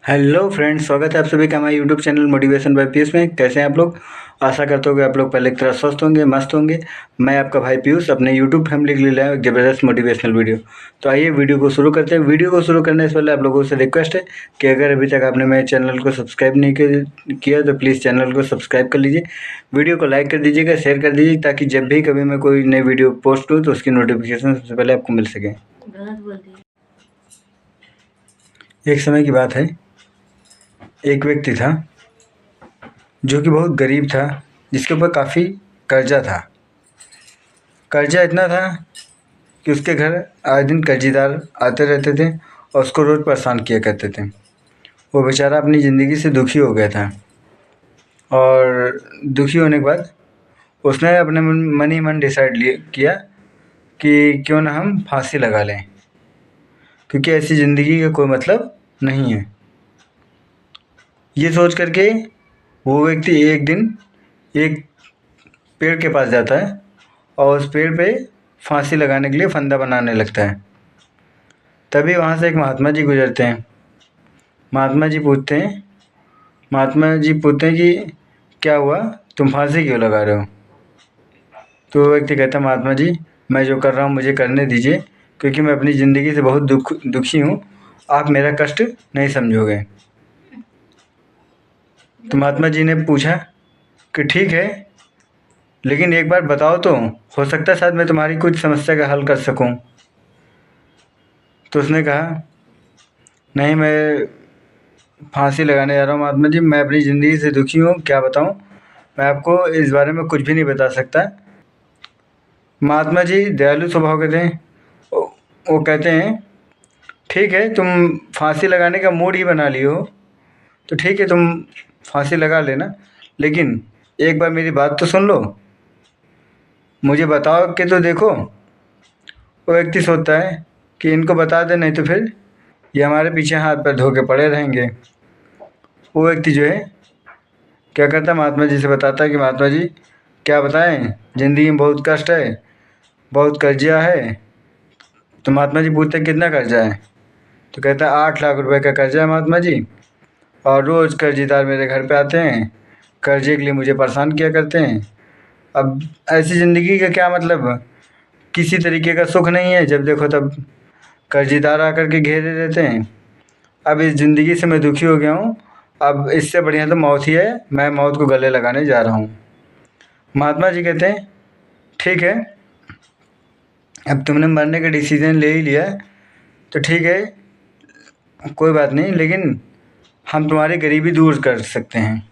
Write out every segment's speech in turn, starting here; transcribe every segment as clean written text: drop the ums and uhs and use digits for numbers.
Hello friends, स्वागत है आप सभी का हमारे YouTube channel motivation by Piyush में। कैसे हैं आप लोग? आशा करता हूँ कि आप लोग पहले की तरह स्वस्थ होंगे, मस्त होंगे। मैं आपका भाई पीयूष अपने यूट्यूब फैमिली के लिए लाया एक ज़बरदस्त मोटिवेशनल वीडियो। तो आइए वीडियो को शुरू करते हैं। वीडियो को शुरू करने से पहले आप लोगों से रिक्वेस्ट है कि अगर अभी तक आपने मेरे चैनल को सब्सक्राइब नहीं किया तो प्लीज़ चैनल को सब्सक्राइब कर लीजिए। वीडियो को लाइक कर दीजिएगा, शेयर कर दीजिए, ताकि जब भी कभी मैं कोई नई वीडियो पोस्ट करूँ तो उसकी नोटिफिकेशन सबसे पहले आपको मिल सके। एक समय की बात है, एक व्यक्ति था जो कि बहुत गरीब था, जिसके ऊपर काफ़ी कर्जा था। कर्जा इतना था कि उसके घर आए दिन कर्जीदार आते रहते थे और उसको रोज़ परेशान किया करते थे। वो बेचारा अपनी ज़िंदगी से दुखी हो गया था और दुखी होने के बाद उसने अपने मन ही मन डिसाइड किया कि क्यों ना हम फांसी लगा लें, क्योंकि ऐसी ज़िंदगी का कोई मतलब नहीं है। ये सोच करके वो व्यक्ति एक दिन एक पेड़ के पास जाता है और उस पेड़ पे फांसी लगाने के लिए फंदा बनाने लगता है। तभी वहाँ से एक महात्मा जी गुजरते हैं। महात्मा जी पूछते हैं कि क्या हुआ, तुम फांसी क्यों लगा रहे हो? तो वो व्यक्ति कहता है, महात्मा जी मैं जो कर रहा हूँ मुझे करने दीजिए, क्योंकि मैं अपनी ज़िंदगी से बहुत दुखी हूँ। आप मेरा कष्ट नहीं समझोगे। तो महात्मा जी ने पूछा कि ठीक है, लेकिन एक बार बताओ तो, हो सकता है शायद मैं तुम्हारी कुछ समस्या का हल कर सकूं। तो उसने कहा, नहीं, मैं फांसी लगाने जा रहा हूँ महात्मा जी, मैं अपनी ज़िंदगी से दुखी हूँ, क्या बताऊँ, मैं आपको इस बारे में कुछ भी नहीं बता सकता। महात्मा जी दयालु स्वभाव के थे। वो कहते हैं, ठीक है, तुम फांसी लगाने का मूड ही बना लियो तो ठीक है, तुम फांसी लगा लेना, लेकिन एक बार मेरी बात तो सुन लो, मुझे बताओ कि तो देखो। वो व्यक्ति सोचता है कि इनको बता दे, नहीं तो फिर ये हमारे पीछे हाथ पैर धो के पड़े रहेंगे। वो व्यक्ति जो है क्या करता है, महात्मा जी से बताता है कि महात्मा जी क्या बताएं, ज़िंदगी में बहुत कष्ट है, बहुत कर्जा है। तो महात्मा जी पूछते हैं, कितना कर्जा है? तो कहता है, 8 लाख रुपए का कर्जा है महात्मा जी, और रोज़ कर्जीदार मेरे घर पे आते हैं, कर्जे के लिए मुझे परेशान किया करते हैं। अब ऐसी ज़िंदगी का क्या मतलब, किसी तरीके का सुख नहीं है, जब देखो तब कर्जीदार आकर के घेरे रहते हैं। अब इस ज़िंदगी से मैं दुखी हो गया हूँ, अब इससे बढ़िया तो मौत ही है, मैं मौत को गले लगाने जा रहा हूँ। महात्मा जी कहते हैं, ठीक है, अब तुमने मरने का डिसीज़न ले ही लिया तो ठीक है, कोई बात नहीं, लेकिन हम तुम्हारी गरीबी दूर कर सकते हैं,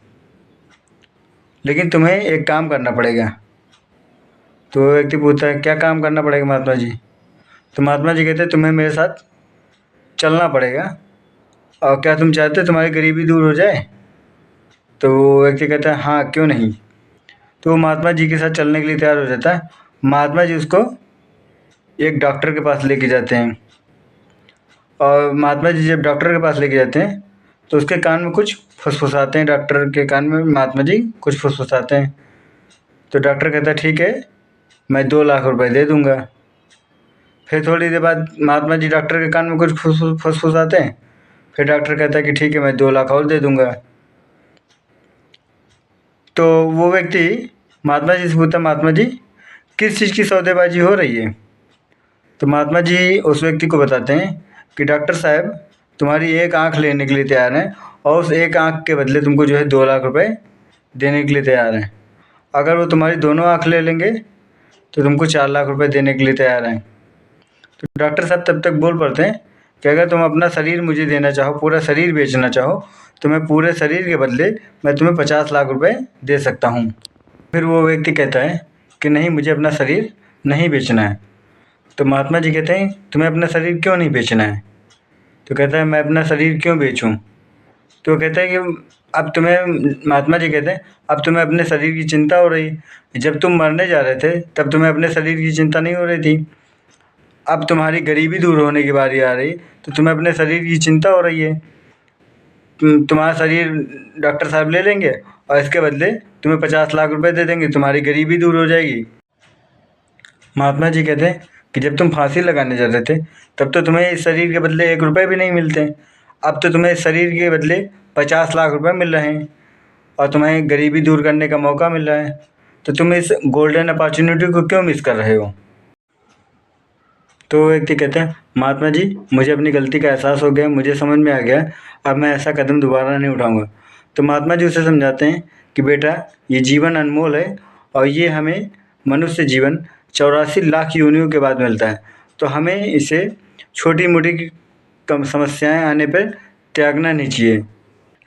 लेकिन तुम्हें एक काम करना पड़ेगा। तो वो व्यक्ति पूछता है, क्या काम करना पड़ेगा महात्मा जी? तो महात्मा जी कहते हैं, तुम्हें मेरे साथ चलना पड़ेगा, और क्या तुम चाहते हो तुम्हारी गरीबी दूर हो जाए? तो वो व्यक्ति कहता है, हाँ, क्यों नहीं। तो वो महात्मा जी के साथ चलने के लिए तैयार हो जाता है। महात्मा जी उसको एक डॉक्टर के पास लेके जाते हैं, और महात्मा जी जब डॉक्टर के पास लेके जाते हैं तो उसके कान में कुछ फुसफुसाते हैं। डॉक्टर के कान में महात्मा जी कुछ फुसफुसाते हैं। तो डॉक्टर कहता है, ठीक है, मैं 2 लाख रुपए दे दूँगा। फिर थोड़ी देर बाद महात्मा जी डॉक्टर के कान में कुछ फुसफुसाते हैं। फिर डॉक्टर कहता है कि ठीक है, मैं 2 लाख और दे दूँगा। तो वो व्यक्ति महात्मा जी से पूछता, महात्मा जी किस चीज़ की सौदेबाजी हो रही है? तो महात्मा जी उस व्यक्ति को बताते हैं कि डॉक्टर साहब तुम्हारी एक आँख लेने के लिए तैयार हैं, और उस एक आँख के बदले तुमको जो है 2 लाख रुपए देने के लिए तैयार हैं। अगर वो तुम्हारी दोनों आँख ले लेंगे तो तुमको 4 लाख रुपए देने के लिए तैयार हैं। तो डॉक्टर साहब तब तक बोल पड़ते हैं कि अगर तुम अपना शरीर मुझे देना चाहो, पूरा शरीर बेचना चाहो, तो मैं पूरे शरीर के बदले मैं तुम्हें 50 लाख रुपए दे सकता हूँ। फिर वो व्यक्ति कहता है कि नहीं, मुझे अपना शरीर नहीं बेचना है। तो महात्मा जी कहते हैं, तुम्हें अपना शरीर क्यों नहीं बेचना है? तो कहता है, मैं अपना शरीर क्यों बेचूं? तो वो कहता है कि अब तुम्हें, महात्मा जी कहते हैं, अब तुम्हें अपने शरीर की चिंता हो रही, जब तुम मरने जा रहे थे तब तुम्हें अपने शरीर की चिंता नहीं हो रही थी। अब तुम्हारी गरीबी दूर होने की बारी आ रही तो तुम्हें अपने शरीर की चिंता हो रही है। तुम्हारा शरीर डॉक्टर साहब ले लेंगे और इसके बदले तुम्हें 50 लाख रुपए दे देंगे, तुम्हारी गरीबी दूर हो जाएगी। महात्मा जी कहते हैं कि जब तुम फांसी लगाने जाते थे तब तो तुम्हें इस शरीर के बदले 1 रुपये भी नहीं मिलते। अब तो तुम्हें शरीर के बदले 50 लाख रुपए मिल रहे हैं और तुम्हें गरीबी दूर करने का मौका मिल रहा है, तो तुम इस गोल्डन अपॉर्चुनिटी को क्यों मिस कर रहे हो? तो व्यक्ति कहते हैं, महात्मा जी मुझे अपनी गलती का एहसास हो गया, मुझे समझ में आ गया, अब मैं ऐसा कदम दोबारा नहीं उठाऊंगा। तो महात्मा जी उसे समझाते हैं कि बेटा ये जीवन अनमोल है और ये हमें मनुष्य जीवन 84 लाख योनियों के बाद मिलता है, तो हमें इसे छोटी मोटी कम समस्याएं आने पर त्यागना नहीं चाहिए।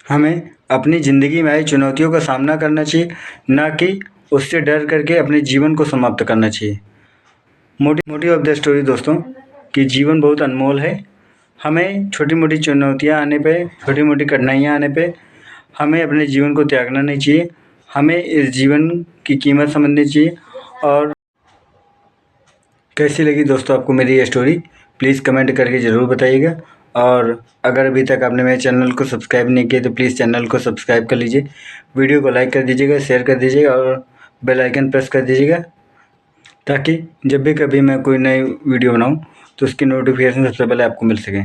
हमें अपनी ज़िंदगी में आई चुनौतियों का सामना करना चाहिए, ना कि उससे डर करके अपने जीवन को समाप्त करना चाहिए। मोटी ऑफ द स्टोरी दोस्तों कि जीवन बहुत अनमोल है। हमें छोटी मोटी चुनौतियां आने पे, छोटी मोटी कठिनाइयां आने पे हमें अपने जीवन को त्यागना नहीं चाहिए। हमें इस जीवन की कीमत समझनी चाहिए। और कैसी लगी दोस्तों आपको मेरी ये स्टोरी, प्लीज़ कमेंट करके ज़रूर बताइएगा। और अगर अभी तक आपने मेरे चैनल को सब्सक्राइब नहीं किया तो प्लीज़ चैनल को सब्सक्राइब कर लीजिए, वीडियो को लाइक कर दीजिएगा, शेयर कर दीजिएगा और बेल आइकन प्रेस कर दीजिएगा, ताकि जब भी कभी मैं कोई नई वीडियो बनाऊं तो उसकी नोटिफिकेशन सबसे पहले आपको मिल सके।